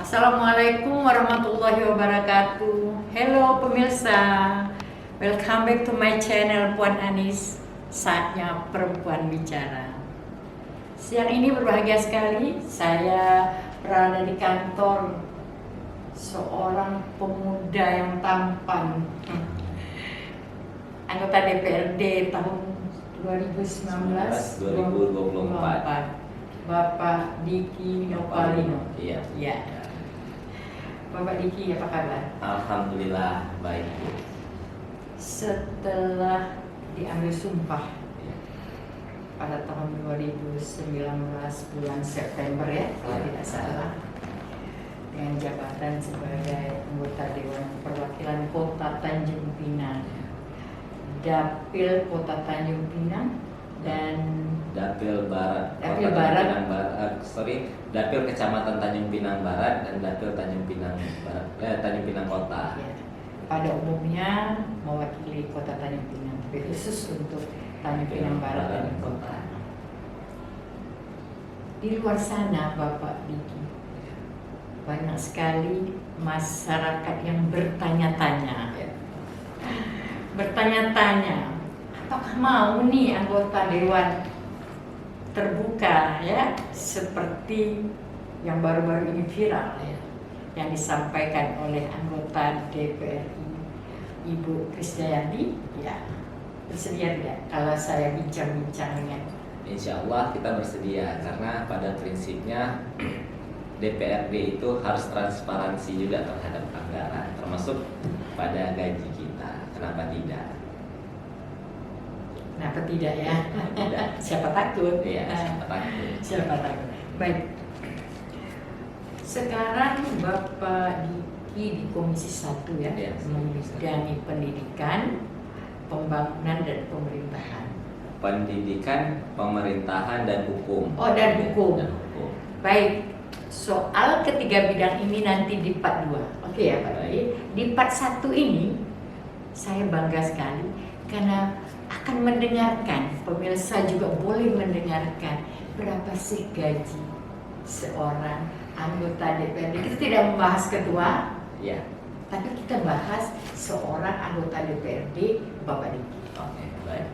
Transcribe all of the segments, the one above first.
Assalamualaikum warahmatullahi wabarakatuh. Hello pemirsa, welcome back to my channel Puan Anis. Saatnya perempuan bicara. Siang ini berbahagia sekali, saya berada di kantor seorang pemuda yang tampan, anggota DPRD tahun 2019-2024, Bapak Diki Nopalino. Iya. Ya. Bapak Diki, apa kabar? Alhamdulillah baik, Bu. Setelah diambil sumpah pada tahun 2019 bulan September ya, kalau tidak salah, dengan jabatan sebagai anggota Dewan Perwakilan Kota Tanjung Pinang, Dapil Kota Tanjung Pinang, dan Dapil Barat. Dapil Barat. Dapil Kecamatan Tanjung Pinang Barat dan Dapil Tanjung Pinang Barat. Tanjung Pinang Kota. Ya, pada umumnya mewakili Kota Tanjung Pinang, tapi khusus untuk Tanjung Pinang Barat dan Kota. Di luar sana, Bapak Diki, banyak sekali masyarakat yang bertanya-tanya, apakah mau nih anggota dewan terbuka ya, seperti yang baru-baru ini viral ya, yang disampaikan oleh anggota DPRI Ibu Krisdayanti. Ya, bersedia tidak kalau saya bincang-bincang dengan? Insya Allah kita bersedia, karena pada prinsipnya DPRD itu harus transparansi juga terhadap anggaran, termasuk pada gaji kita. Kenapa tidak? Kenapa tidak ya? Tidak. Siapa takut? Iya, siapa takut. Siapa takut? Baik. Sekarang Bapak Diki di Komisi 1 ya, Iya, membidangi pendidikan, pembangunan dan pemerintahan. Pendidikan, pemerintahan dan hukum. Oh, dan hukum. Dan hukum. Baik. Soal ketiga bidang ini nanti di part 2. Oke ya Pak Diki. Di part 1 ini saya bangga sekali karena akan mendengarkan, pemirsa juga boleh mendengarkan berapa sih gaji seorang anggota DPRD. Kita tidak membahas ketua, Ya. tapi kita bahas seorang anggota DPRD, Bapak Diki. Oke, baik.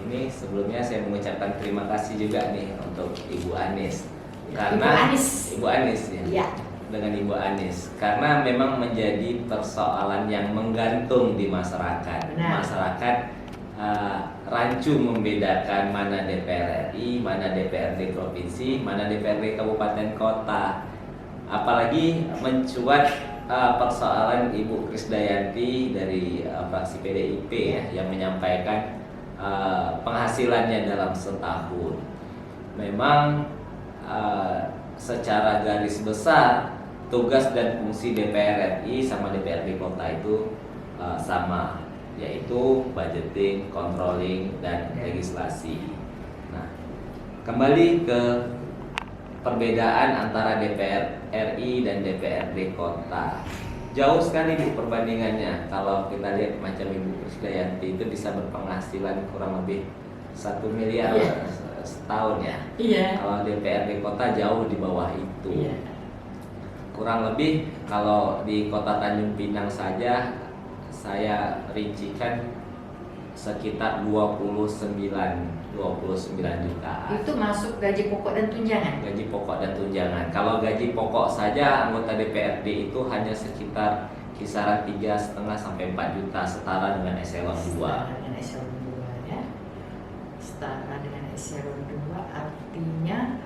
Ini sebelumnya saya mengucapkan terima kasih juga nih untuk Ibu Anis. Karena Ibu Anis ya. Iya. Dengan Ibu Anis, karena memang menjadi persoalan yang menggantung di masyarakat. Benar. Masyarakat rancu membedakan mana DPR RI, mana DPRD provinsi, mana DPRD kabupaten kota. Apalagi mencuat persoalan Ibu Krisdayanti dari fraksi PDIP ya, yang menyampaikan penghasilannya dalam setahun. Memang secara garis besar tugas dan fungsi DPR RI sama DPRD kota itu sama, yaitu budgeting, controlling, dan legislasi. Nah, kembali ke perbedaan antara DPR RI dan DPRD kota. Jauh sekali di perbandingannya. Kalau kita lihat macam Ibu Krisdayanti itu bisa berpenghasilan kurang lebih 1 miliar setahun ya. Iya. Kalau DPRD kota jauh di bawah itu. Iya. Kurang lebih kalau di Kota Tanjung Pinang saja saya rincikan sekitar 29 juta. Itu masuk gaji pokok dan tunjangan. Gaji pokok dan tunjangan. Kalau gaji pokok saja anggota DPRD itu hanya sekitar kisaran 3,5 sampai 4 juta, setara dengan eselon 2. Setara dengan eselon 2 ya. Setara dengan eselon 2 artinya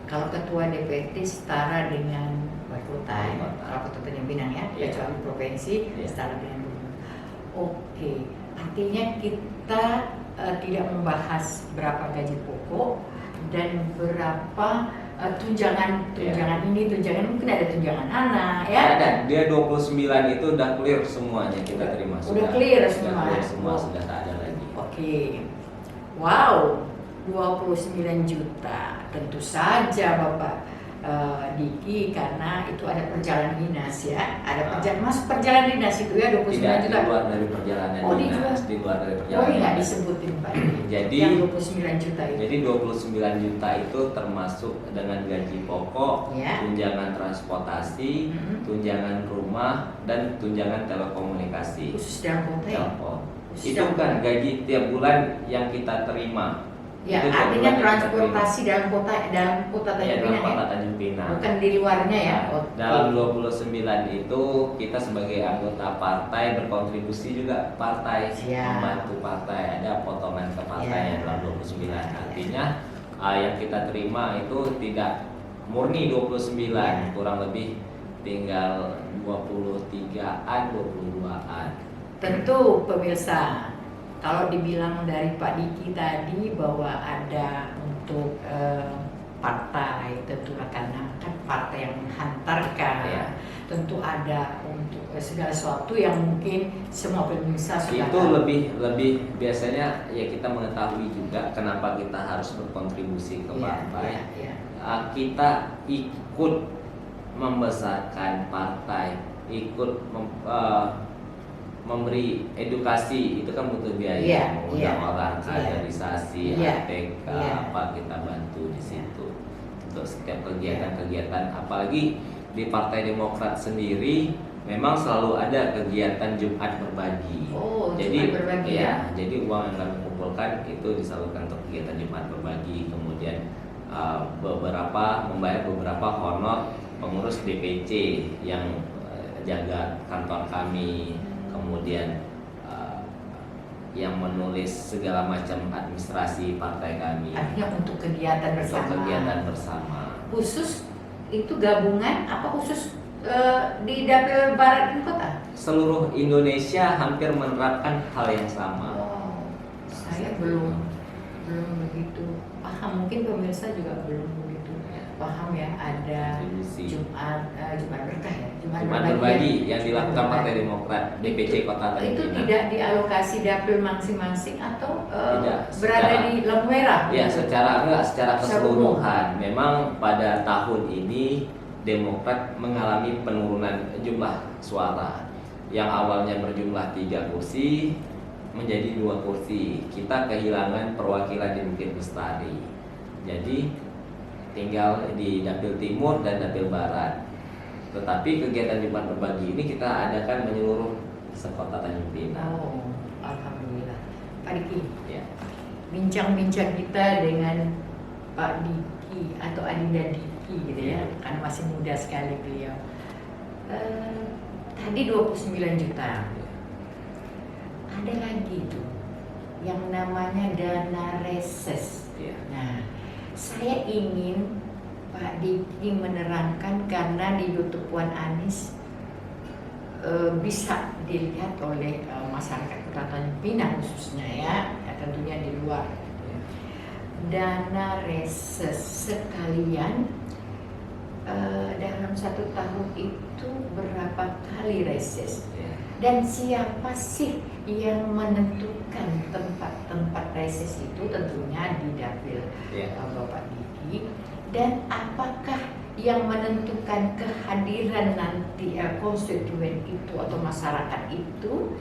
kalau ketua DPRD setara dengan wali kota ya. Kalau ketua Tanjung Pinang ya, Iya. kecuali provinsi Iya. setara dengan gubernur. Oke, artinya kita tidak membahas berapa gaji pokok dan berapa tunjangan ini, tunjangan mungkin ada tunjangan anak ya. Ada, dia 29 itu udah clear semuanya kita terima. Udah clear Sudah semua. clear semua, sudah tak ada lagi. Oke. Wow, 29 juta. Tentu saja Bapak Diki karena itu ada perjalanan dinas ya, ada masuk perjalanan dinas itu ya 29 Tidak, juta. di luar dari perjalanan Oh, dinas, di luar dari Oh, perjalanan ini nggak dinas. disebutin Pak. Jadi yang 29 juta itu. Jadi 29 juta itu termasuk dengan gaji pokok, Ya. tunjangan transportasi, tunjangan rumah, dan tunjangan telekomunikasi. Khusus dalam kota ya. Telepon. Khusus Itu dalam kan kota. gaji tiap bulan yang kita terima. Ya, Itu tiap artinya bulan yang kita transportasi dalam kota terima. Tanjung Ya, dalam Pinang kota ya. Tanjung Pinang. Bukan di luarnya ya. Nah, Oke. dalam 29 itu kita sebagai anggota partai berkontribusi juga partai, Siap. membantu partai, ada potongan ke partai Ya. yang dalam 29. Artinya yang kita terima itu tidak murni 29, Ya. kurang lebih tinggal 23-an, 22-an. Tentu pemirsa, kalau dibilang dari Pak Diki tadi bahwa ada untuk partai, tentu karena kan partai yang menghantarkan, Ya. tentu ada untuk segala sesuatu yang mungkin semua pemirsa sudah Itu tahu. lebih biasanya ya kita mengetahui juga kenapa kita harus berkontribusi ke Iya, partai. iya, iya. Kita ikut membesarkan partai, ikut memberi edukasi, itu kan butuh biaya, Iya, mengundang iya, orang, iya. kaderisasi, Iya, ATK, iya. apa kita bantu di situ untuk setiap kegiatan-kegiatan. Apalagi di Partai Demokrat sendiri memang selalu ada kegiatan Jumat berbagi. Oh, Jadi Jumat berbagi ya. jadi uang yang kami kumpulkan itu disalurkan untuk kegiatan Jumat berbagi, kemudian membayar beberapa honor pengurus DPC yang jaga kantor kami, kemudian yang menulis segala macam administrasi partai kami. Artinya untuk kegiatan Untuk bersama. kegiatan bersama. Khusus itu gabungan apa khusus di Dapil Barat dan Kota? Seluruh Indonesia hampir menerapkan hal yang sama. Oh, saya belum begitu paham. Mungkin pemirsa juga belum begitu paham ya. Ada Kontribusi. Jumat berkah ya. Jumat berbagi yang dilakukan Jumat Partai berbagi. Demokrat DPC Kota Tanjung Itu Pinang. tidak dialokasi dapil masing-masing atau Tidak, berada secara- di lampu merah? Ya, secara Secara keseluruhan. Memang pada tahun ini Demokrat mengalami penurunan jumlah suara. Yang awalnya berjumlah 3 kursi menjadi 2 kursi. Kita kehilangan perwakilan di Bukit Lestari. Jadi tinggal di Dapil Timur dan Dapil Barat. Tetapi kegiatan Jumat berbagi ini kita adakan menyeluruh sekota Tanjung Pinang. Oh, alhamdulillah. Pak Diki, Ya. bincang-bincang kita dengan Pak Diki atau Adinda Diki gitu ya, karena masih muda sekali beliau. Tadi 29 juta. Ada lagi tuh yang namanya dana reses. Ya. Nah, saya ingin Pak Diki menerangkan karena di YouTube Puan Anies bisa dilihat oleh masyarakat Kota Tanjung Pinang khususnya ya, tentunya di luar. Dana reses sekalian dalam 1 tahun itu berapa kali reses Ya. dan siapa sih yang menentukan tempat-tempat reses itu, tentunya di dapil Ya. Bapak Diki, dan apakah yang menentukan kehadiran nanti konstituen itu atau masyarakat itu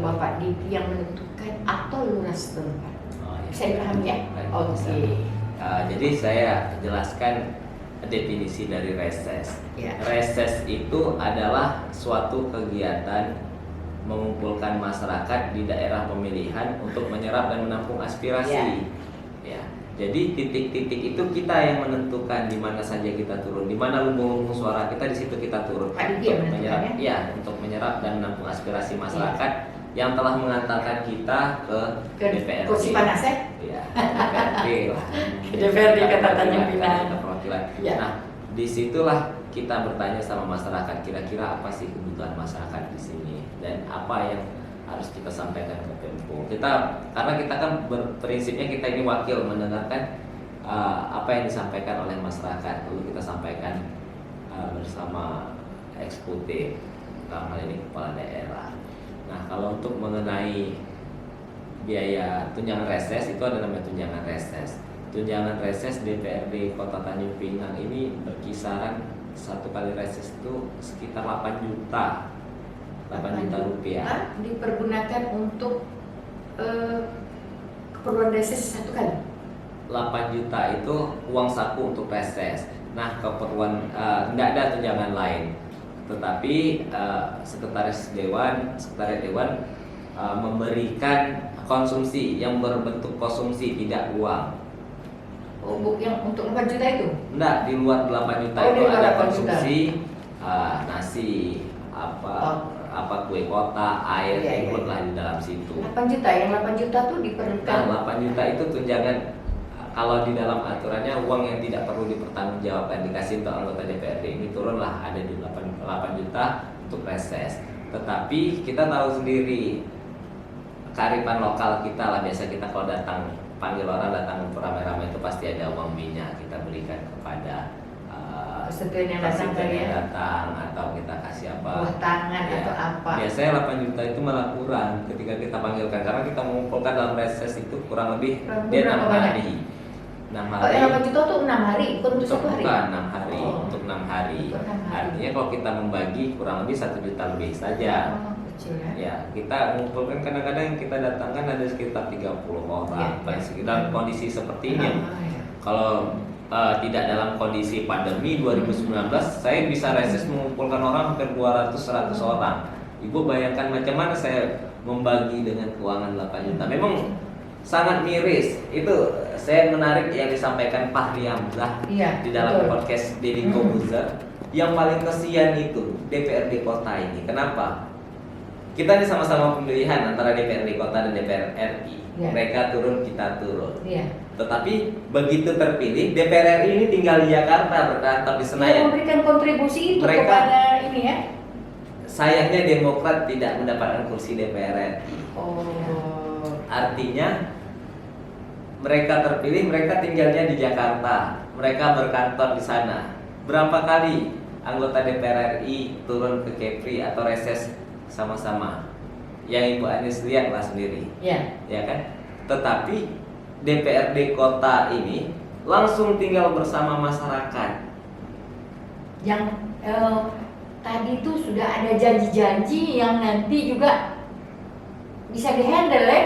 Bapak Diki yang menentukan atau lurah setempat? Oh, ya. Saya paham ya? Baik, Oke. bisa. Jadi saya jelaskan definisi dari reses. Ya. Reses itu adalah suatu kegiatan mengumpulkan masyarakat di daerah pemilihan untuk menyerap dan menampung aspirasi. Ya. Jadi titik-titik itu kita yang menentukan di mana saja kita turun, di mana lumbung-lumbung suara kita, di situ kita turun Pak Diki yang untuk menyerap, menentukannya? ya, untuk menyerap dan menampung aspirasi masyarakat yang telah mengantarkan kita ke DPRD. Kursi panas ya? Ya, DPRD lah. DPRD Kota Tanjung Perwakilan, Pinang. kita perwakilan. Ya. Nah, disitulah kita bertanya sama masyarakat, kira-kira apa sih kebutuhan masyarakat di sini dan apa yang harus kita sampaikan ke Tempo. Karena kita kan berprinsipnya kita ini wakil mendengarkan apa yang disampaikan oleh masyarakat, lalu kita sampaikan bersama eksekutif, dalam hal ini kepala daerah. Nah, kalau untuk mengenai biaya tunjangan reses, itu ada namanya tunjangan reses. tunjangan reses DPRD Kota Tanjung Pinang ini berkisaran satu kali reses itu sekitar 8 juta. 8 juta rupiah. Dipergunakan untuk keperluan reses satu kali. 8 juta itu uang saku untuk reses. Nah, keperluan tidak ada tunjangan lain. Tetapi sekretaris dewan memberikan konsumsi yang berbentuk konsumsi, tidak uang. Oh, yang untuk 8 juta itu? Enggak, di luar 8 juta Oh, itu di luar ada 8 juta. konsumsi nasi, apa kue kota, air, Iya, ikut iya. lah di dalam situ. 8 juta, yang 8 juta tuh diperlukan. Nah, 8 juta itu tunjangan, kalau di dalam aturannya uang yang tidak perlu dipertanggungjawabkan dikasih untuk anggota DPRD ini turunlah, ada di 8 juta untuk reses. Tetapi kita tahu sendiri kearifan lokal kita lah, biasa kita kalau datang panggil orang datang ramai-ramai itu pasti ada uang minyak kita berikan kepada Konstituen yang datang konstituen yang ya. datang, atau kita kasih apa Buah tangan ya. atau apa. Biasanya 8 juta itu malah kurang ketika kita panggilkan, karena kita mengumpulkan dalam reses itu kurang lebih dia 6 Berapa banyak? hari. 6 Oh, hari. yang 8 juta tuh 6 hari, bukan untuk Untuk 1 hari. bukan 6 hari, Oh. untuk 6 hari. Untuk 6 hari. Artinya kalau kita membagi kurang lebih 1 juta lebih saja. Oh, kecil ya. Ya, kita mengumpulkan kadang-kadang yang kita datangkan ada sekitar 30 orang. Ya. Dalam kondisi seperti ini. Ya. Kalau tidak dalam kondisi pandemi 2019, saya bisa reses mengumpulkan orang hampir 200-100 orang. Ibu bayangkan macam mana saya membagi dengan keuangan 8 juta. Memang sangat miris. Itu saya menarik yang disampaikan Fahri Hamzah Iya, di dalam betul. podcast Deddy Kobuzer. Yang paling kesian itu DPRD kota ini. Kenapa? Kita ini sama-sama pemilihan antara DPRD kota dan DPR RI. Iya. Mereka turun, kita turun. Iya. Tetapi begitu terpilih, DPR RI ini tinggal di Jakarta, berkantor di Dia Senayan. memberikan kontribusi itu Mereka- kepada ini ya. Sayangnya Demokrat tidak mendapatkan kursi DPR RI. Oh. Artinya mereka terpilih, mereka tinggalnya di Jakarta, mereka berkantor di sana. Berapa kali anggota DPR RI turun ke Kepri atau reses sama-sama? Yang Ibu Anies lihatlah sendiri, Ya. ya kan? Tetapi DPRD kota ini langsung tinggal bersama masyarakat. Yang tadi itu sudah ada janji-janji yang nanti juga bisa dihandle ya.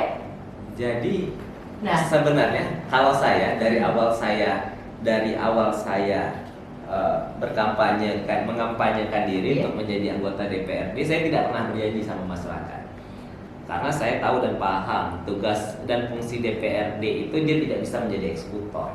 Jadi Nah, sebenarnya kalau saya dari awal saya mengampanyekan diri Iya. untuk menjadi anggota DPRD, saya tidak pernah berjanji sama masyarakat. Karena saya tahu dan paham tugas dan fungsi DPRD itu dia tidak bisa menjadi eksekutor.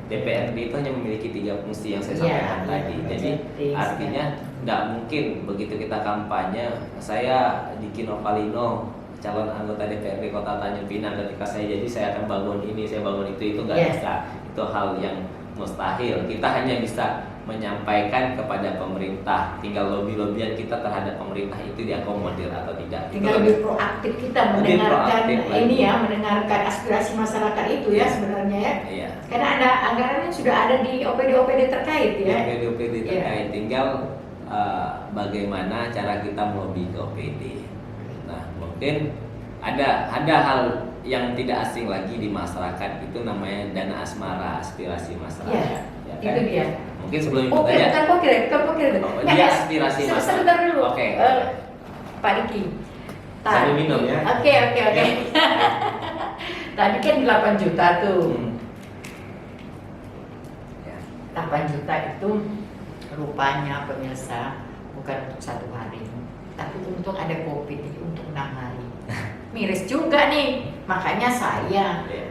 DPRD itu hanya memiliki 3 fungsi yang saya Iya, sampaikan iya, tadi. Jadi budgeting, artinya tidak mungkin begitu kita kampanye, saya Diki Novalino calon anggota DPRD Kota Tanjung Pinang, ketika saya jadi saya akan bangun ini, saya bangun itu nggak Iya. bisa. Itu hal yang mustahil. Kita hanya bisa menyampaikan kepada pemerintah, tinggal lobby-lobbyan kita terhadap pemerintah itu diakomodir atau tidak. tinggal lebih proaktif kita Lebih mendengarkan proaktif lagi. ini ya, mendengarkan aspirasi masyarakat itu ya sebenarnya ya. Iya. Karena ada anggarannya sudah ada di OPD-OPD terkait ya. OPD Iya. terkait, tinggal bagaimana cara kita melobi ke OPD. Nah, mungkin ada hal yang tidak asing lagi di masyarakat, itu namanya dana asmara, aspirasi masyarakat. Iya, Ya kan? itu dia. Mungkin sebelum itu Oke, tanya, bukan pokir itu. Oh, Nggak, dia nggak. aspirasi masyarakat. Sebentar dulu. Oke. Pak Diki. Sambil minum ya. Oke. Tadi kan 8 juta tuh. Ya. 8 juta itu rupanya pemirsa bukan untuk 1 hari, tapi untung ada COVID ini untuk 6 hari. Miris juga nih, makanya saya Ya.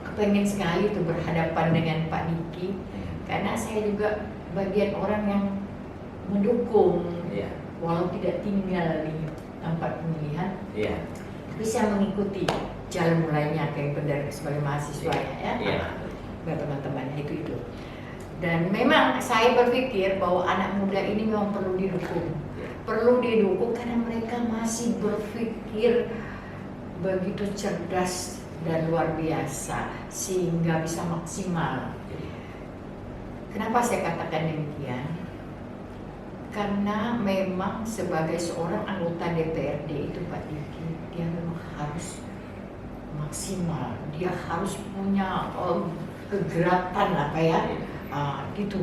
kepengen sekali tuh berhadapan dengan Pak Diki, karena saya juga bagian orang yang mendukung, Iya. walau tidak tinggal di tempat pemilihan, Iya. bisa mengikuti jalan mulainya kayak benar sebagai mahasiswa ya, Iya. buat teman-teman itu. Dan memang saya berpikir bahwa anak muda ini memang perlu didukung. Perlu didukung karena mereka masih berpikir begitu cerdas dan luar biasa sehingga bisa maksimal. Kenapa saya katakan demikian? Karena memang sebagai seorang anggota DPRD itu Pak Diki, dia memang harus maksimal. Dia harus punya kegerakan apa ya, gitu.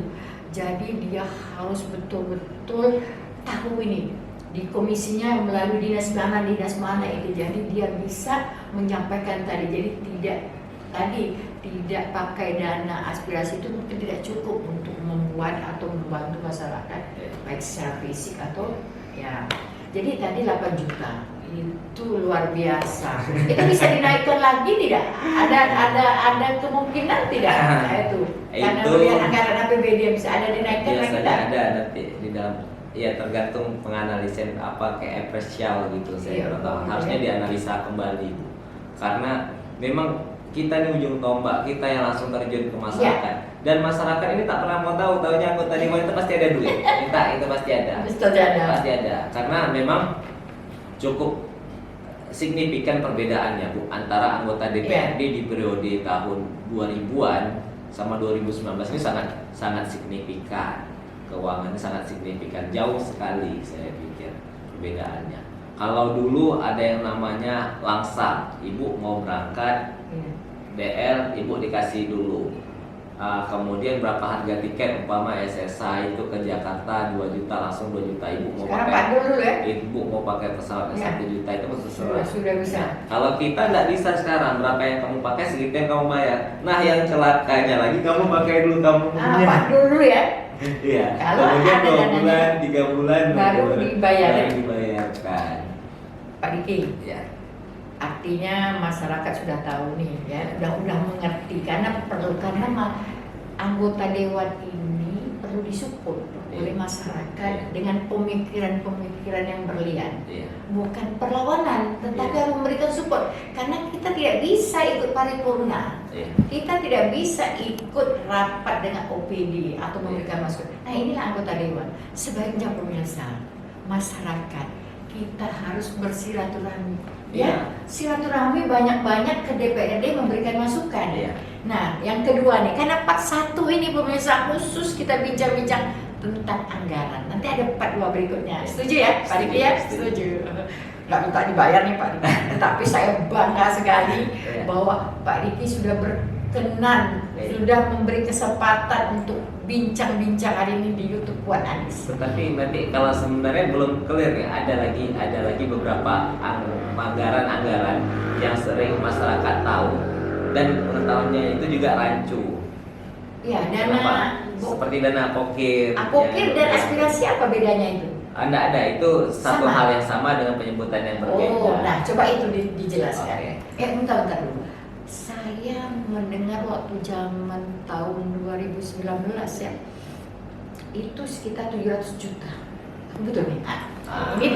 Jadi dia harus betul-betul tahu ini di komisinya melalui dinas mana itu. Jadi dia bisa menyampaikan tadi. Jadi tidak pakai dana aspirasi itu mungkin tidak cukup untuk membuat atau membantu masyarakat baik secara fisik atau ya. Jadi tadi 8 juta itu luar biasa. Itu bisa dinaikkan lagi tidak? Ada kemungkinan tidak? Nah, itu. Karena melihat anggaran APBD bisa ada dinaikkan lagi biasanya tidak? ada nanti di dalam, ya tergantung penganalisan apa kayak apresial gitu saya tahu. Harusnya dianalisa kembali Bu. Karena memang kita ini ujung tombak, kita yang langsung terjun ke masyarakat. Dan masyarakat ini tak pernah mau tahu, tahunya anggota dewan itu pasti ada duit. Itu pasti ada. Pasti ada. Karena memang cukup signifikan perbedaannya Bu antara anggota DPRD di periode tahun 2000-an sama 2019 ini sangat signifikan. Keuangannya sangat signifikan, jauh sekali saya pikir perbedaannya. Kalau dulu ada yang namanya langsam, ibu mau berangkat DL, ibu dikasih dulu. Kemudian berapa harga tiket, umpama SSI itu ke Jakarta 2 juta, langsung 2 juta. Ibu mau ibu mau pakai pesawat 1 juta itu sudah bisa. Nah, kalau kita nggak bisa sekarang, berapa yang kamu pakai segitu yang kamu bayar. Nah, yang celakanya lagi kamu pakai dulu kamu punya. Dulu ya. Iya. Kalau kemudian ada 2 bulan, 3 bulan baru dibayarkan. Pak Diki. Ya. Artinya masyarakat sudah tahu nih ya, udah mengerti karena anggota dewan ini perlu disupport oleh masyarakat dengan pemikiran-pemikiran yang berlian. Bukan perlawanan, tetapi harus memberikan support karena kita tidak bisa ikut paripurna. Kita tidak bisa ikut rapat dengan OPD atau memberikan masukan. Nah, inilah anggota dewan. Sebaiknya pemirsa, masyarakat kita harus bersilaturahmi. Ya, silaturahmi banyak-banyak ke DPRD memberikan masukan. Nah, yang kedua nih, karena part 1 ini pemirsa khusus kita bincang-bincang tentang anggaran. Nanti ada part 2 berikutnya. Setuju ya, Pak Diki ya? Setuju. Nggak minta dibayar nih Pak Diki. Tapi saya bangga sekali bahwa Pak Diki sudah berkenan, sudah memberi kesempatan untuk bincang-bincang hari ini di YouTube Puan Anies. Tetapi nanti kalau sebenarnya belum clear ya, ada lagi beberapa anggaran yang sering masyarakat tahu dan pengetahuannya itu juga rancu. Ya, dana seperti dana pokir. Pokir dan aspirasi apa bedanya itu? Ada itu satu hal yang sama dengan penyebutan yang berbeda. Nah coba itu dijelaskan. Bentar dulu. Saya mendengar waktu zaman tahun 2019 ya, itu sekitar 700 juta. Betul nih? Ini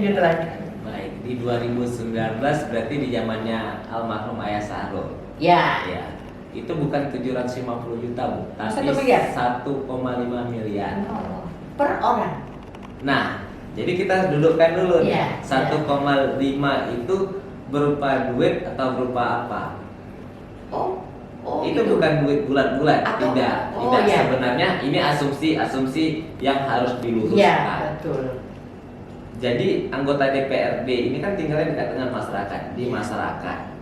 diterangkan. Baik, di 2019 berarti di zamannya almarhum Ayah Sahrul. Ya. Itu bukan 750 juta Bu, tapi 1,5 miliar. Per orang. Nah, jadi kita dudukkan dulu nih. 1,5 itu berupa duit atau berupa apa? Itu bukan duit bulat-bulat, tidak. Sebenarnya ini asumsi yang harus diluruskan. Iya, betul. Jadi anggota DPRD ini kan tinggalnya dekat dengan masyarakat. Di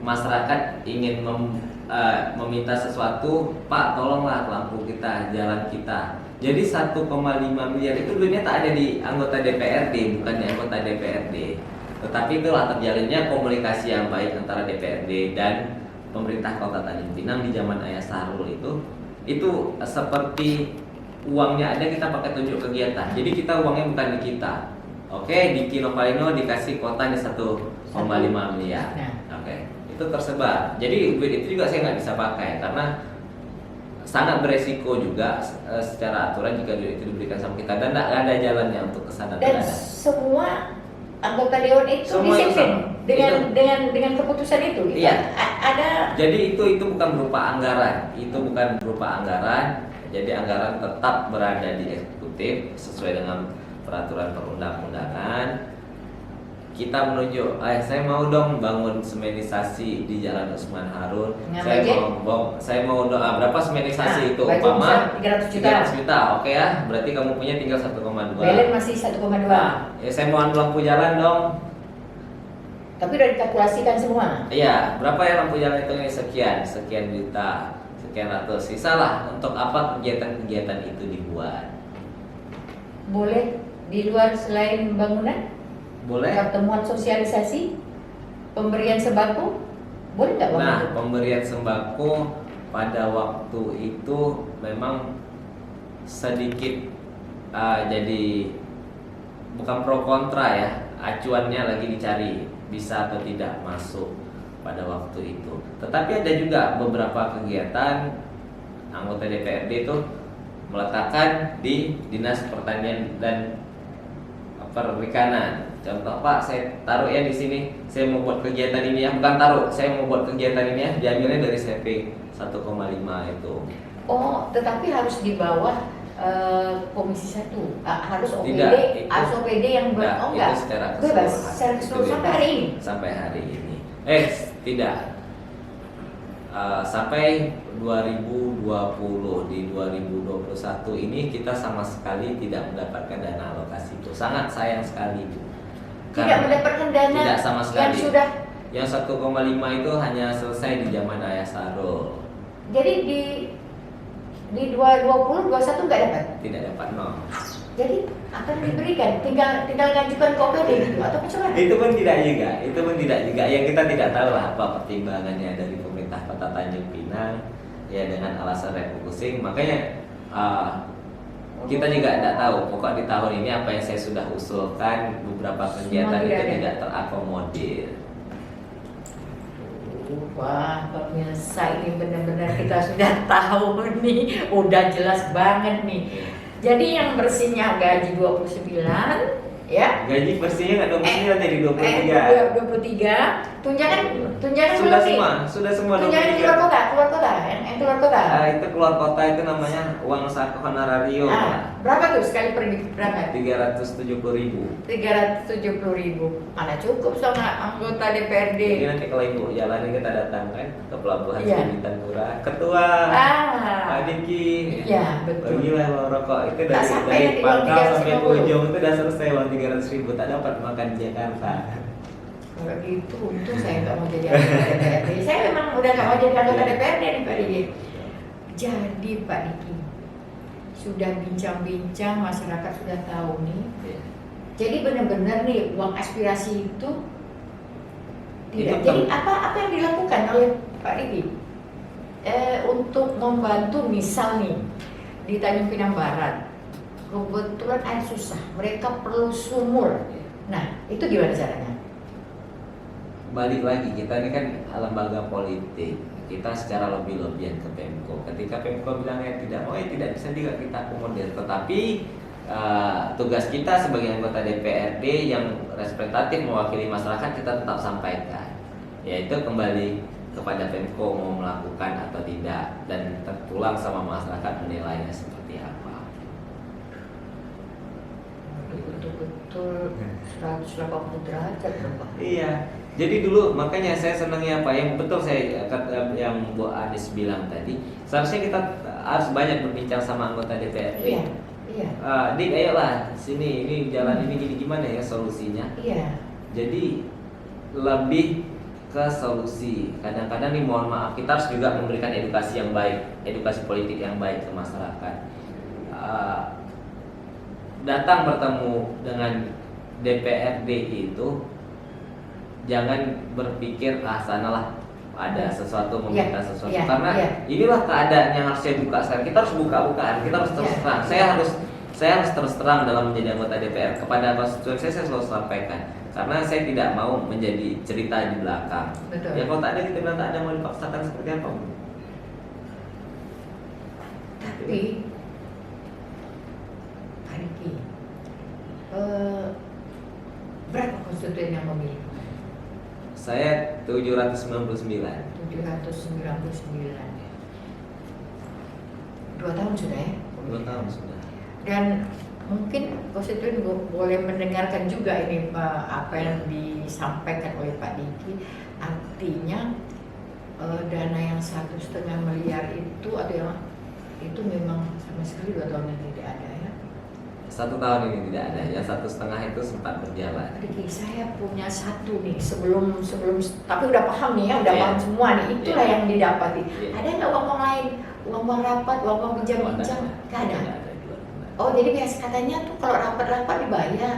masyarakat ingin meminta sesuatu, Pak tolonglah lampu kita, jalan kita. Jadi 1,5 miliar itu duitnya tak ada di anggota DPRD, bukan di anggota DPRD. Tetapi itulah terjalinnya komunikasi yang baik antara DPRD dan pemerintah Kota Tanjung Pinang di zaman Ayah Sahrul itu seperti uangnya ada, kita pakai tunjuk kegiatan. Jadi kita uangnya bukan di kita. Oke, di Kino Palino dikasih kota nih 1,5 miliar. Oke, itu tersebar. Jadi duit itu juga saya nggak bisa pakai karena sangat beresiko juga secara aturan jika duit itu diberikan sama kita dan nggak ada jalannya untuk kesana. Dan semua anggota dewan itu disiplin dengan keputusan itu. Iya. Ada. Jadi itu bukan berupa anggaran, Jadi anggaran tetap berada di eksekutif sesuai dengan peraturan perundang-undangan. Kita menunjuk, saya mau dong bangun semenisasi di Jalan Usman Harun. Saya mau berapa semenisasi itu? Umpama 300 juta. Oke ya, berarti kamu punya tinggal 1,2. Belen masih 1,2. Ya saya mau lampu jalan dong. Tapi udah dikalkulasikan semua. Iya, berapa ya lampu jalan itu? Sekian juta. sekian ratus. Sisalah untuk apa kegiatan-kegiatan itu dibuat. Boleh di luar selain bangunan? Boleh. Pertemuan sosialisasi, pemberian sembako, boleh nggak waktu Nah, itu? pemberian sembako pada waktu itu memang sedikit jadi bukan pro kontra ya, acuannya lagi dicari bisa atau tidak masuk pada waktu itu. Tetapi ada juga beberapa kegiatan anggota DPRD itu meletakkan di Dinas Pertanian dan Perikanan. Contoh, Pak, saya taruh ya di sini, saya mau buat kegiatan ini ya, bukan taruh, saya mau buat kegiatan ini ya, diambilnya dari CP 1,5 itu. Oh, tetapi harus di bawah Komisi 1. Harus OPD, Tidak, itu- harus OPD yang Enggak, enggak. itu secara Bebas, keseluruhan. secara Itu keseluruhan sampai bebas. hari ini. Sampai hari ini. Tidak. Sampai 2020, di 2021 ini kita sama sekali tidak mendapatkan dana alokasi itu. Sangat sayang sekali, Bu. Tidak Karena mendapatkan dana tidak sama yang sekali. sudah. Yang 1,5 itu hanya selesai di zaman Ayah Sarul. Jadi di 2020 21 nggak dapat. Tidak dapat nol. Jadi akan diberikan, tinggal ngajukan ke OPD gitu atau bagaimana? Itu pun tidak juga. Yang kita tidak tahu lah apa pertimbangannya dari pemerintah Kota Tanjung Pinang ya dengan alasan refocusing. Makanya kita juga tidak tahu. Pokok di tahun ini apa yang saya sudah usulkan beberapa kegiatan Semua itu tidak ada. tidak terakomodir. Wah, pemirsa ini benar-benar kita sudah tahu nih, udah jelas banget nih. Jadi yang bersihnya gaji 29, ya. Gaji bersihnya nggak 29 jadi 23. 23. Tunjangan Sudah belum nih? semua, sudah semua Tunjangan 23. keluar kota, yang keluar kota. Itu keluar kota itu namanya uang saku honorario. Berapa tuh sekali berangkat? 370.000. 370.000. Mana cukup sama anggota DPRD? Jadi nanti kalau ibu jalan kita datang kan ke pelabuhan Iya. Bintang Pura. Ketua Pak Diki. Iya, betul. Bagilah uang rokok itu Tak dari sampai nanti uang pangkal sampai 350. ujung itu udah selesai uang 300.000 tak dapat makan di Jakarta. Kalau gitu, untung saya nggak mau jadi anggota DPRD. Saya memang udah nggak mau jadi anggota DPRD nih Pak Diki. Jadi Pak Diki, sudah bincang-bincang, masyarakat sudah tahu nih. Iya. Jadi benar-benar nih uang aspirasi itu tidak. Itu Jadi apa yang dilakukan oleh Pak Diki untuk membantu misal nih di Tanjung Pinang Barat, kebetulan air susah, mereka perlu sumur. Nah, itu gimana caranya? Balik lagi kita ini kan lembaga politik, kita secara lobby-lobbyan ke Pemko. Ketika Pemko bilangnya tidak mau, tidak bisa juga kita akomodir. Tetapi tugas kita sebagai anggota DPRD yang representatif mewakili masyarakat kita tetap sampaikan, yaitu kembali kepada Pemko mau melakukan atau tidak dan terpulang sama masyarakat menilainya seperti apa. Betul-betul 180 derajat loh, Pak. Iya. Jadi dulu makanya saya senangnya apa yang betul saya yang Bu Anies bilang tadi, seharusnya kita harus banyak berbincang sama anggota DPRD. Iya, iya, Dik, ayolah sini, ini jalan ini gini gimana ya solusinya? iya. Jadi lebih ke solusi. Kadang-kadang nih mohon maaf kita harus juga memberikan edukasi yang baik, edukasi politik yang baik ke masyarakat. Datang bertemu dengan DPRD itu jangan berpikir sanalah ada sesuatu meminta Iya, sesuatu iya, karena iya. inilah keadaan yang harus saya buka sekarang. Kita harus buka-bukaan, kita harus terus Iya. terang. Saya harus terus terang dalam menjadi anggota DPR kepada konstituen saya selalu sampaikan karena saya tidak mau menjadi cerita di belakang. Betul. Ya kalau tak ada kita bilang tak ada, mau dipaksakan seperti apa? Tapi Pak Diki, berapa konstituen yang memilih? Saya 799. 799. 2 tahun sudah ya? 2 tahun sudah. Dan mungkin konstituen boleh mendengarkan juga ini apa yang disampaikan oleh Pak Diki. Artinya dana yang 1,5 miliar itu atau yang itu memang sama sekali 2 tahun yang tidak ada ya. 1 tahun ini tidak ada, yang 1,5 itu sempat berjalan. Riki, saya punya satu nih sebelum tapi udah paham nih ya, udah paham semua nih. Itulah yang didapati. Ada nggak uang lain, uang rapat, uang bincang-bincang? Nggak ada. Oh, jadi biasa katanya tuh kalau rapat-rapat dibayar.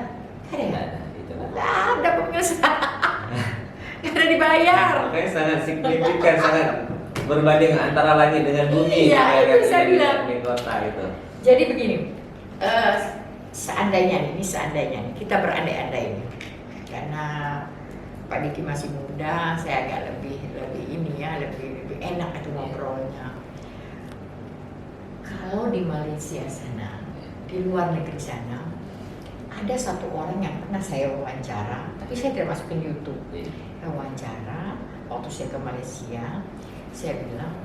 Nggak ada. Nggak ada pemirsa. Nggak ada dibayar. Makanya sangat signifikan, sangat berbanding antara langit dengan bumi. Iya, itu saya bilang. Di kota itu. Jadi begini, seandainya nih, kita berandai-andai nih, karena Pak Diki masih muda, saya agak lebih ini ya, lebih enak itu ngobrolnya. Kalau di Malaysia sana, di luar negeri sana, ada satu orang yang pernah saya wawancara, tapi saya tidak masukin YouTube. Wawancara, waktu saya ke Malaysia, saya bilang,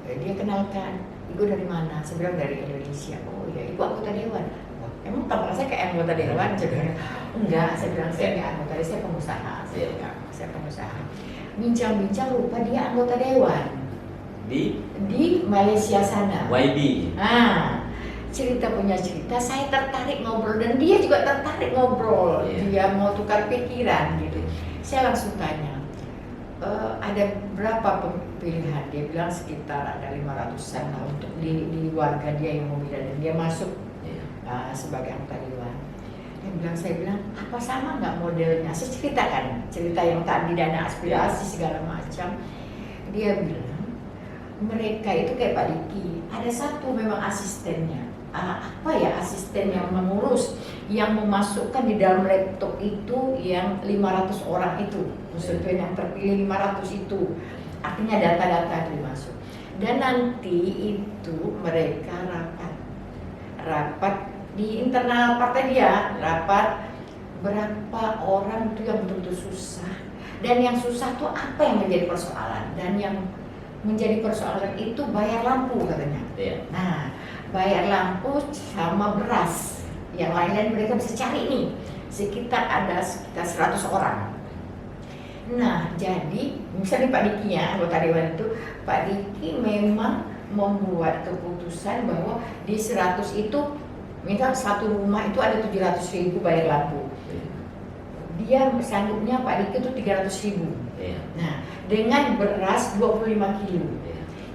dia kenalkan, Ibu dari mana? Saya bilang dari Indonesia. Oh ya, Ibu anggota dewan. Oh, emang tampak saya kayak anggota dewan? Saya bilang, enggak. Saya bilang saya nggak anggota dewan, saya pengusaha. Saya bilang, saya pengusaha. Bincang-bincang lupa dia anggota dewan di Malaysia sana. YB. Nah, cerita punya cerita, saya tertarik ngobrol dan dia juga tertarik ngobrol. Dia mau tukar pikiran gitu. Saya langsung tanya, ada berapa pilihan? Dia bilang sekitar ada 500-an lah untuk di warga dia yang mau dan dia masuk sebagai anggota dewan. Saya bilang apa sama nggak modelnya? Saya ceritakan cerita yang tadi dana aspirasi segala macam. Dia bilang mereka itu kayak Pak Diki, ada satu memang asistennya. Asisten yang mengurus, yang memasukkan di dalam laptop itu yang 500 orang itu, konstituen yang terpilih 500 itu, artinya data-data itu dimasuk. Dan nanti itu mereka rapat di internal partai dia, rapat berapa orang itu yang betul-betul susah, dan yang susah tuh apa yang menjadi persoalan, dan yang menjadi persoalan itu bayar lampu katanya. Nah, bayar lampu sama beras, yang lain-lain mereka bisa cari nih, sekitar 100 orang. Nah, jadi misalnya Pak Diki ya, anggota dewan itu, Pak Diki memang membuat keputusan bahwa di 100 itu, misal satu rumah itu ada 700.000 bayar lampu. Dia sanggupnya Pak Diki itu 300.000. Nah, dengan beras 25 kilo.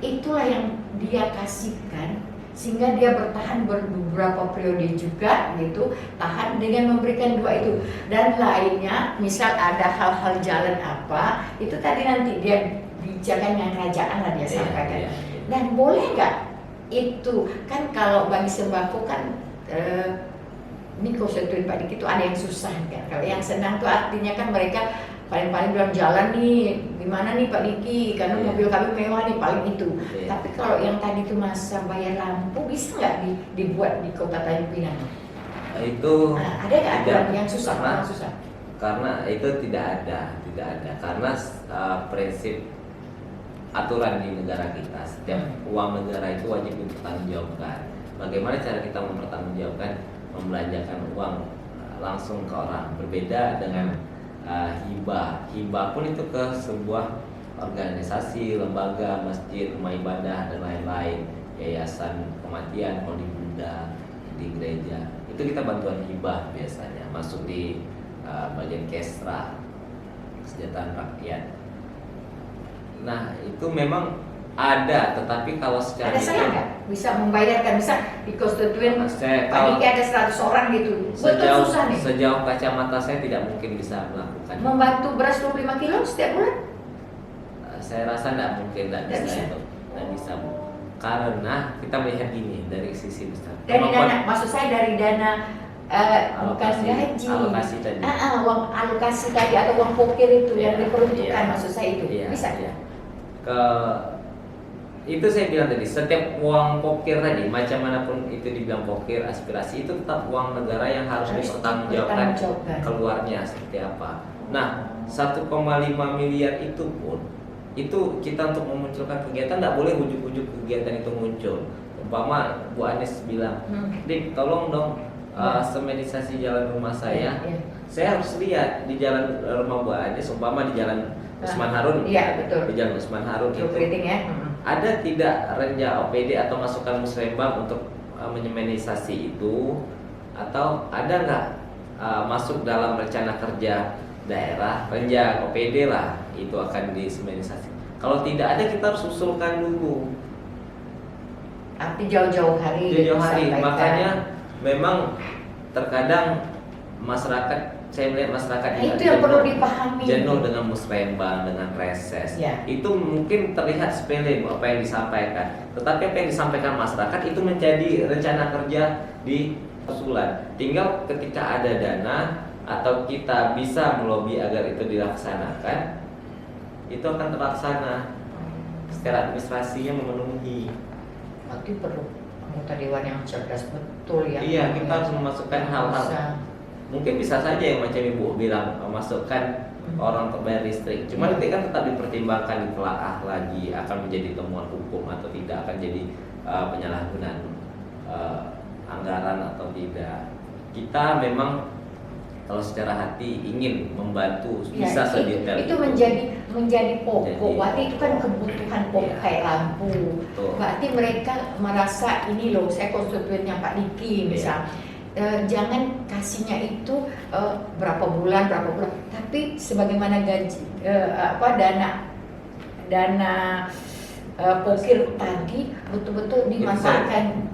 Itulah yang dia kasihkan sehingga dia bertahan beberapa periode juga gitu, tahan dengan memberikan 2 itu. Dan lainnya misal ada hal-hal jalan apa itu tadi nanti dia bicarakan dengan kerajaan lah dia sampaikan. Dan boleh nggak itu kan kalau bagi sembako kan ini konstituen Pak Diki itu ada yang susah kan, kalau yang senang tuh artinya kan mereka paling-paling bilang jalan nih, gimana nih Pak Diki, karena mobil kami mewah nih, paling itu. Tapi kalau yang tadi itu masa bayar lampu, bisa nggak dibuat di Kota Tanjung Pinang? Itu ada nggak aturan yang susah? Karena itu tidak ada, karena prinsip aturan di negara kita, setiap uang negara itu wajib dipertanggungjawabkan. Bagaimana cara kita mempertanggungjawabkan, membelanjakan uang langsung ke orang, berbeda dengan hibah pun itu ke sebuah organisasi, lembaga, masjid, rumah ibadah dan lain-lain, yayasan kematian, kalau di Buddha, di gereja itu kita bantuan hibah biasanya masuk di bagian kesra, kesejahteraan rakyat. Nah itu memang ada, tetapi kalau secara ada salah nggak bisa membayarkan, bisa di konstituen Pak Diki ada 100 orang gitu, betul susah nih. Sejauh kacamata saya tidak mungkin bisa melakukan. Membantu beras 25 kilo setiap bulan? Saya rasa tidak mungkin, tidak bisa itu, tidak bisa. Karena kita melihat gini dari sisi besar. Dari dana, maksud saya dari dana bukan gaji, alokasi tadi. Uang alokasi tadi atau uang pokir itu yang diperuntukkan, maksud saya itu bisa. Itu saya bilang tadi, setiap uang pokir tadi, macam manapun itu dibilang pokir, aspirasi, itu tetap uang negara yang harus dipertanggungjawabkan keluarnya seperti apa. Nah, 1,5 miliar itu pun, itu kita untuk memunculkan kegiatan tidak boleh ujuk-ujuk kegiatan itu muncul. Umpama Bu Anies bilang, Dik tolong dong semedisasi jalan rumah saya. Saya harus lihat di jalan rumah Bu Anies, umpama di jalan Usman Harun, di jalan Usman Harun itu ada tidak renja OPD atau masukan musrembang untuk menyemedisasi itu, atau ada nggak masuk dalam rencana kerja daerah, rencana OPD lah itu akan disemenisasi. Kalau tidak ada kita harus usulkan dulu. Arti jauh-jauh hari. Jauh-jauh hari. disampaikan. Makanya memang terkadang masyarakat, saya melihat masyarakat Nah, juga itu yang perlu dipahami. jenuh dengan musrembang, dengan reses. Ya. Itu mungkin terlihat sepele apa yang disampaikan, tetapi apa yang disampaikan masyarakat itu menjadi rencana kerja di usulan. Tinggal ketika ada dana atau kita bisa melobi agar itu dilaksanakan, itu akan terlaksana. Secara administrasinya memenuhi. Berarti perlu anggota dewan yang cerdas betul ya. Iya, kita harus memasukkan hal-hal. Mungkin bisa saja yang macam Ibu bilang memasukkan orang terbayar listrik. Cuma nanti kan tetap dipertimbangkan, ditelaah lagi akan menjadi temuan hukum atau tidak, akan jadi penyalahgunaan anggaran atau tidak. Kita memang kalau secara hati ingin membantu bisa sedetail itu menjadi pokok. Berarti itu kan kebutuhan pokok kayak lampu. Betul. Berarti mereka merasa ini loh, saya konstituennya Pak Diki misal. Jangan kasihnya itu berapa bulan, tapi sebagaimana gaji dana pokir tadi betul-betul dimanfaatkan.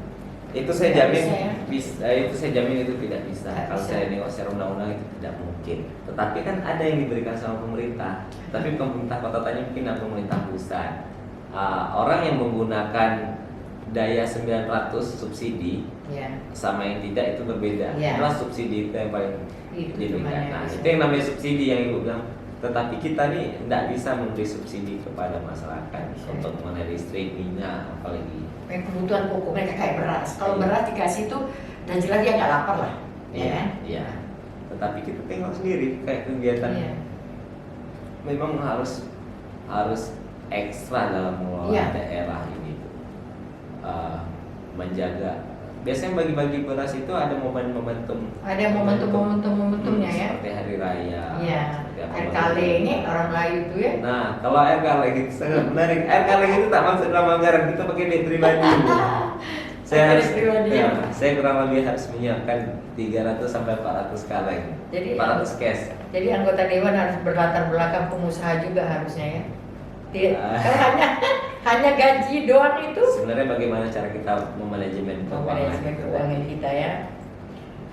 Itu saya jamin itu tidak bisa. Tidak Kalau bisa. saya nengok secara undang-undang itu tidak mungkin. Tetapi kan ada yang diberikan sama pemerintah. Tapi pemerintah kota tanya mungkin pemerintah pusat. Orang yang menggunakan daya 900 subsidi Ya. sama yang tidak itu berbeda. Ya. Itulah subsidi itu yang paling Itu diberikan. namanya Nah, bisa. itu yang namanya subsidi yang Ibu bilang. Tetapi kita nih tidak bisa memberi subsidi kepada masyarakat untuk mengenai listrik, minyak, apalagi. Yang kebutuhan pokok mereka kayak beras. Kalau Iya. beras dikasih tuh, dan jelas dia nggak lapar lah, ya kan? Iya. Tetapi kita tengok sendiri kayak kegiatan Iya. memang harus ekstra dalam mengelola Iya. daerah ini, menjaga. Biasanya bagi-bagi beras itu ada momentum. Ada momentumnya ya. Seperti hari raya. Iya. seperti apa. Air kale ini orang Melayu itu ya. Nah, kalau air kaleng itu sangat menarik. Air kaleng itu tak masuk dalam anggaran, kita pakai duit pribadi. Saya Pakai harus, duit pribadi. ya, saya kurang lebih harus menyiapkan 300 sampai 400 kaleng. Jadi 400 cash. Jadi anggota dewan harus berlatar belakang pengusaha juga harusnya ya. Tidak, kalau hanya gaji doang itu. Sebenarnya bagaimana cara kita memanajemen Manajemen keuangan kita ya.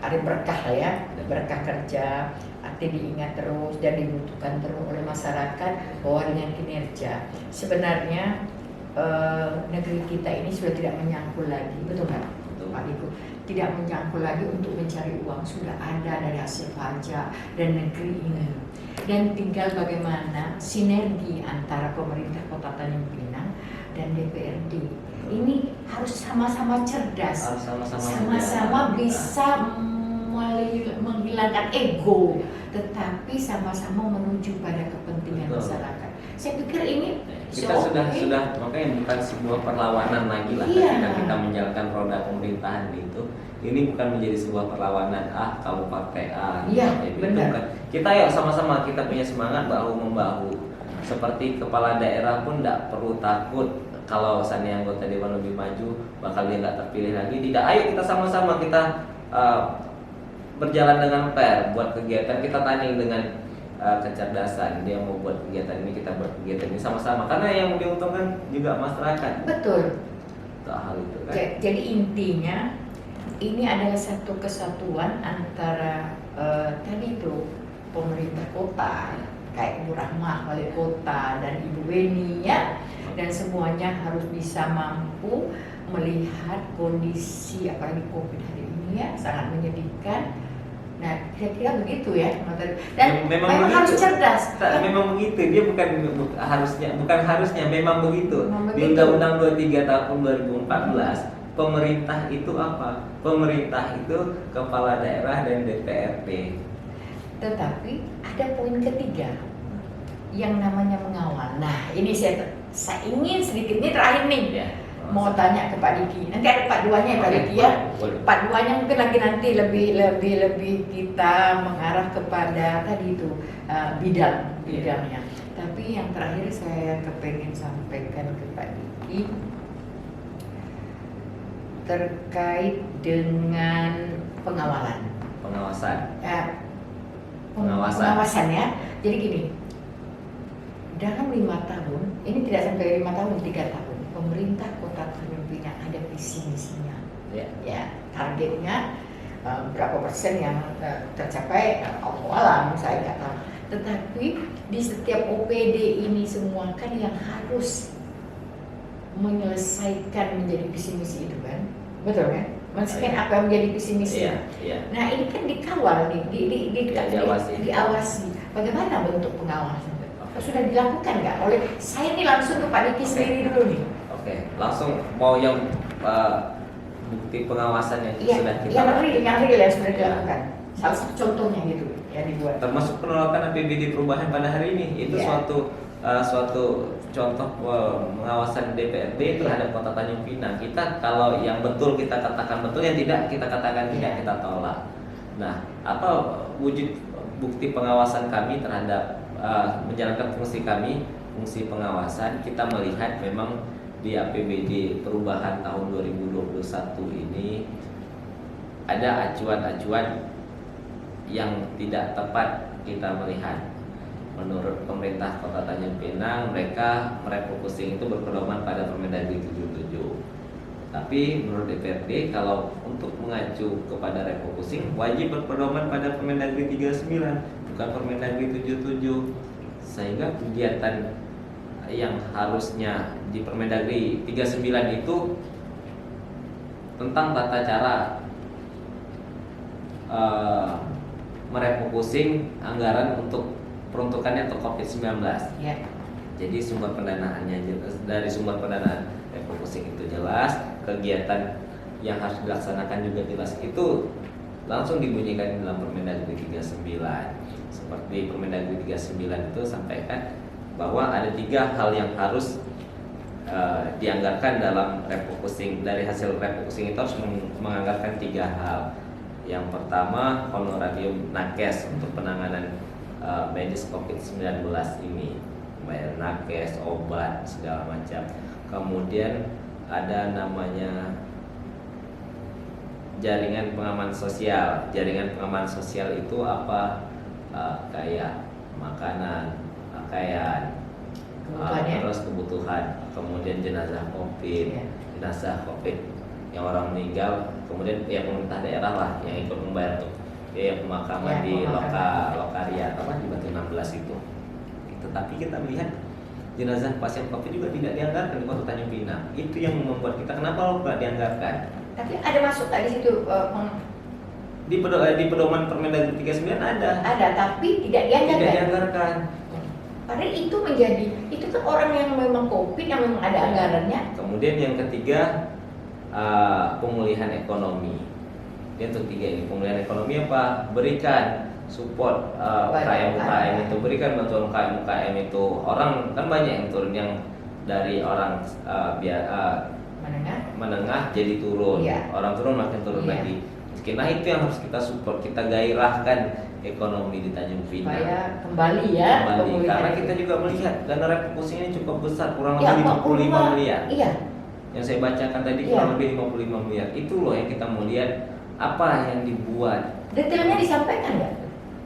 Ada berkah lah ya, berkah kerja. Arti diingat terus dan dibutuhkan terus oleh masyarakat bahwa dengan kinerja sebenarnya negeri kita ini sudah tidak menyangkul lagi, betul nggak Betul. Pak Diko? Tidak menyangkul lagi untuk mencari uang, sudah ada dari hasil pajak dan negeri ini. Dan tinggal bagaimana sinergi antara pemerintah Kota Tanjung Pinang dan DPRD. Ini harus sama-sama cerdas, Harus sama-sama sama-sama menjaga. bisa menghilangkan ego, tetapi sama-sama menuju pada kepentingan Betul. masyarakat. Saya pikir ini Kita so- sudah makanya bukan sebuah perlawanan lagi lah Iya. ketika kita menjalankan roda pemerintahan itu. Ini bukan menjadi sebuah perlawanan, kamu partai A, Iya, partai B. benar. Bukan. Kita yuk sama-sama kita punya semangat bahu membahu. Seperti kepala daerah pun tidak perlu takut kalau seandainya anggota dewan lebih maju bakal dia nggak terpilih lagi. Tidak, ayo kita sama-sama kita berjalan dengan fair, buat kegiatan kita tanding dengan kecerdasan. Dia mau buat kegiatan ini, kita buat kegiatan ini sama-sama, karena yang diuntungkan juga masyarakat. betul. Hal itu kan. Jadi intinya ini adalah satu kesatuan antara tadi itu pemerintah kota kayak Bu Rahmah wali kota dan Ibu Weni ya, dan semuanya harus bisa mampu melihat kondisi apalagi COVID hari ini ya sangat menyedihkan. Nah kira-kira begitu ya, dan memang harus begitu. cerdas. Memang begitu, dia bukan harusnya memang begitu. Memang Di begitu. Undang-Undang 23 tahun 2014, pemerintah itu apa? Pemerintah itu kepala daerah dan DPRD. Tetapi ada poin ketiga yang namanya mengawal. Nah ini saya ingin sedikit, ini terakhir nih. Ya. Mau tanya ke Pak Diki. Nanti ada Pak Duanya ya Pak Diki ya. Boleh. Pak Duanya mungkin nanti lebih kita mengarah kepada tadi itu bidangnya. Tapi yang terakhir saya kepengen sampaikan ke Pak Diki terkait dengan pengawalan. Pengawasan. Pengawasan ya. Jadi gini, dalam 5 tahun, ini tidak sampai 5 tahun, 3 tahun, pemerintah Kota Tanjung Pinang ada visi misinya. Ya, targetnya berapa persen yang tercapai, Allah alam, saya nggak tahu. Tetapi di setiap OPD ini semua kan yang harus menyelesaikan menjadi visi misi itu kan, betul kan? Menyelesaikan apa yang menjadi visi misi. Iya. Nah ini kan dikawal nih, diawasi. Bagaimana bentuk pengawasan? Sudah dilakukan nggak? Oleh saya ini langsung ke Pak Diki sendiri dulu nih. Oke, langsung mau yang bukti pengawasan yang sudah kita yang real yang sudah dilakukan. Salah satu contohnya gitu yang dibuat. Termasuk penolakan APBD perubahan pada hari ini itu suatu contoh pengawasan DPRD terhadap Kota Tanjung Pinang. Kita kalau yang betul kita katakan betul, yang tidak kita katakan tidak, kita tolak. Nah, apa wujud bukti pengawasan kami terhadap menjalankan fungsi kami, fungsi pengawasan? Kita melihat memang di APBD perubahan tahun 2021 ini ada acuan-acuan yang tidak tepat kita melihat. Menurut pemerintah Kota Tanjung Pinang, mereka merefocusing itu berpedoman pada Permendagri 77. Tapi menurut DPRD, kalau untuk mengacu kepada refocusing wajib berpedoman pada Permendagri 39, bukan Permendagri 77. Sehingga kegiatan yang harusnya di Permendagri 39 itu tentang tata cara merefocusing anggaran untuk peruntukannya untuk COVID-19. Jadi sumber pendanaannya dari sumber pendanaan refocusing itu jelas, kegiatan yang harus dilaksanakan juga jelas, itu langsung dibunyikan dalam Permendagri 39. Seperti Permendagri 39 itu sampaikan bahwa ada 3 hal yang harus dianggarkan dalam refocusing. Dari hasil refocusing itu harus menganggarkan 3 hal. Yang pertama, honorarium nakes untuk penanganan medis COVID-19 ini, bayar nakes, obat, segala macam. Kemudian ada namanya jaringan pengaman sosial. Jaringan pengaman sosial itu apa? Kayak makanan, pakaian, terus kebutuhan, kemudian jenazah COVID yang orang meninggal, kemudian ya pemerintah daerah lah yang ikut membayar tuh biaya pemakaman di Lokaria di Batu 16 itu. Tetapi kita melihat jenazah pasien COVID juga tidak dianggarkan di Kota Tanjung Pinang. Itu yang membuat kita, kenapa nggak dianggarkan? Tapi ada masuk tadi situ di pedoman Permendagri 39 ada. Ada, tapi tidak dianggarkan. Tidak dianggarkan. Padahal itu kan orang yang memang COVID, yang memang ada anggarannya. Kemudian yang ketiga, pemulihan ekonomi. Yang ketiga ini pemulihan ekonomi apa? Berikan support UKM itu, berikan bantuan UKM itu. Orang kan banyak yang turun, yang dari orang menengah jadi turun. Orang turun makin turun lagi. Nah itu yang harus kita support, kita gairahkan ekonomi di Tanjung Pinang supaya kembali. Karena kita juga melihat dana refocusing ini cukup besar, kurang lebih 55 miliar. Yang saya bacakan tadi kurang lebih 55 miliar. Itu loh yang kita mau lihat, apa yang dibuat. Detailnya disampaikan nggak?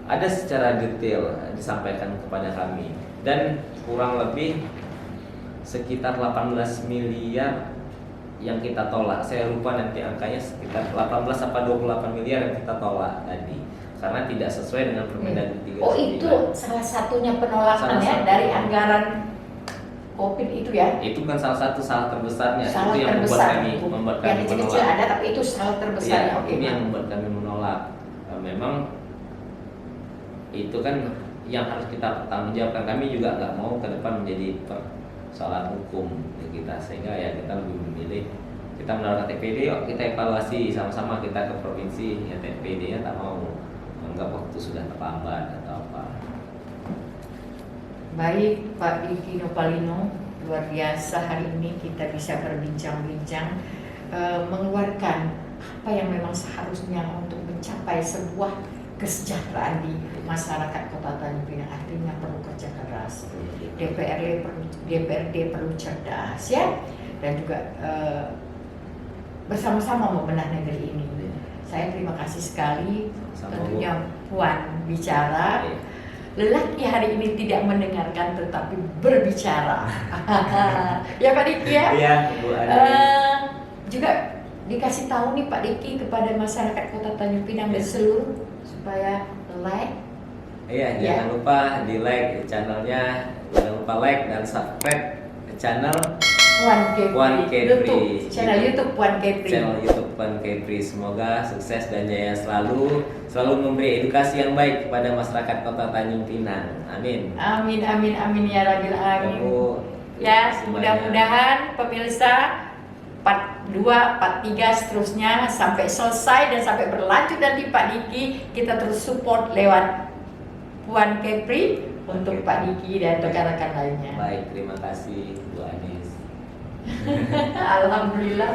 Ada secara detail disampaikan kepada kami, dan kurang lebih sekitar 18 miliar yang kita tolak. Saya lupa nanti angkanya, sekitar 18 apa 28 miliar yang kita tolak tadi karena tidak sesuai dengan Permendagri 39. Oh, itu salah satunya penolakan dari anggaran COVID itu ya? Itu kan salah terbesarnya. Salah itu yang terbesar. membuat kami yang kecil-kecil ada, tapi itu salah terbesarnya. Ini yang membuat kami menolak. Memang itu kan yang harus kita pertanggungjawabkan. Kami juga nggak mau ke depan menjadi persoalan hukum kita, sehingga ya kita lebih memilih kita menaruh TPD, yuk kita evaluasi sama-sama, kita ke provinsi, ya TPD nya tak mau, anggap waktu sudah terlambat atau apa. Baik Pak Diki Nopalino, luar biasa hari ini kita bisa berbincang-bincang mengeluarkan apa yang memang seharusnya untuk mencapai sebuah kesejahteraan di masyarakat Kota Tanjung Pinang. Artinya perlu kerja keras, DPRD perlu cerdas ya, dan juga bersama-sama membenahi negeri ini. saya terima kasih sekali Sama-sama, tentunya Puan bicara. Iya. Lelaki hari ini tidak mendengarkan tetapi berbicara. Ya Pak Diki ya. Iya, Bu Ani. Juga dikasih tahu nih Pak Diki kepada masyarakat Kota Tanjung Pinang dan seluruh supaya like. Iya, Ya. jangan lupa di like channelnya, jangan lupa like dan subscribe channel Puan Kepri. Channel YouTube Puan Kepri. Channel YouTube Puan Kepri. Semoga sukses dan jaya selalu memberi edukasi yang baik kepada masyarakat Kota Tanjung Pinang. Amin. Amin amin amin ya Rabbil alamin. Kamu Ya, semuanya. mudah-mudahan pemirsa part 2, part 3 seterusnya sampai selesai dan sampai berlanjut nanti Pak Diki, kita terus support lewat Puan Kepri untuk Oke. Pak Diki dan rekan-rekan lainnya. Baik, terima kasih Bu Anis. Alhamdulillah.